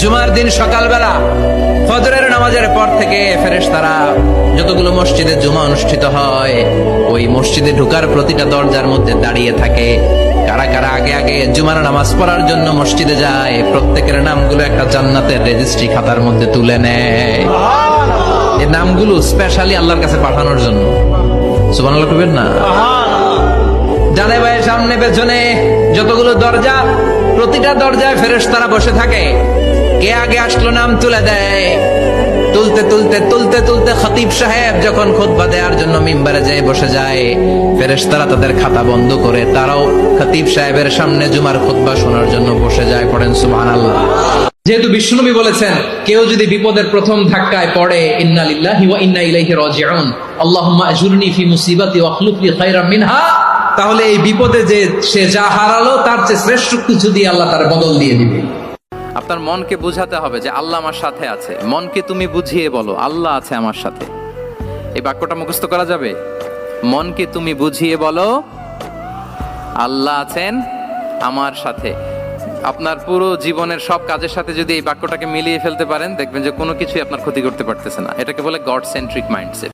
জুমার দিন সকালবেলা ফজরের নামাজের পর থেকে ফেরেশতারা যতগুলো মসজিদে জুমা অনুষ্ঠিত হয় ওই মসজিদে ঢোকার প্রতিটা দরজার মধ্যে দাঁড়িয়ে থাকে। কারা কারা আগে আগে জুমার নামাজ পড়ার জন্য মসজিদে যায়, প্রত্যেকের নামগুলো একটা জান্নাতের রেজিস্ট্রি খাতার মধ্যে তুলে নেয়। এই নামগুলো স্পেশালি আল্লাহর কাছে পাঠানোর জন্য। সুবহানাল্লাহ কইবেন না? ডানে বায়ে সামনে পেছনে যতগুলো দরজা, প্রতিটা দরজায় ফেরেশতারা বসে থাকে। কে আগে আসলো নাম তুলে দেয়। তুলতে তুলতে তুলতে তুলতে খতিব সাহেব যখন খুতবা দেওয়ার জন্য মিম্বারে যেয়ে বসে যায়, ফেরেশতারা তাদের খাতা বন্ধ করে তারাও খতিব সাহেবের সামনে জুমার খুতবা শোনার জন্য বসে যায়। পড়েন সুবহানাল্লাহ। যেহেতু বিশ্বনবী বলেছেন, কেউ যদি বিপদের প্রথম ধাক্কায় পড়ে ইন্না লিল্লাহি ওয়া ইন্না ইলাইহি রাজিউন, আল্লাহুম্মা আজুরনি ফি মুসিবাতি ওয়া আখলুফ লি খায়রাম মিনহা, তাহলে এই বিপদে যে সে যা হারালো তার চেয়ে শ্রেষ্ঠ কিছু দিয়ে আল্লাহ তার বদল দিয়ে দিবে। আপনার মনকে বুঝাতে হবে যে আল্লাহ আমার সাথে আছে। মনকে তুমি বুঝিয়ে বলো আল্লাহ আছে আমার সাথে। এই বাক্যটা মুখস্থ করা যাবে? মনকে তুমি বুঝিয়ে বলো আল্লাহ আছেন আমার সাথে। আপনার পুরো জীবনের সব কাজের সাথে যদি এই বাক্যটাকে মিলিয়ে ফেলতে পারেন, দেখবেন যে কোনো কিছুই আপনার ক্ষতি করতে পারতেছে না। এটাকে বলে গড সেন্ট্রিক মাইন্ডসেট।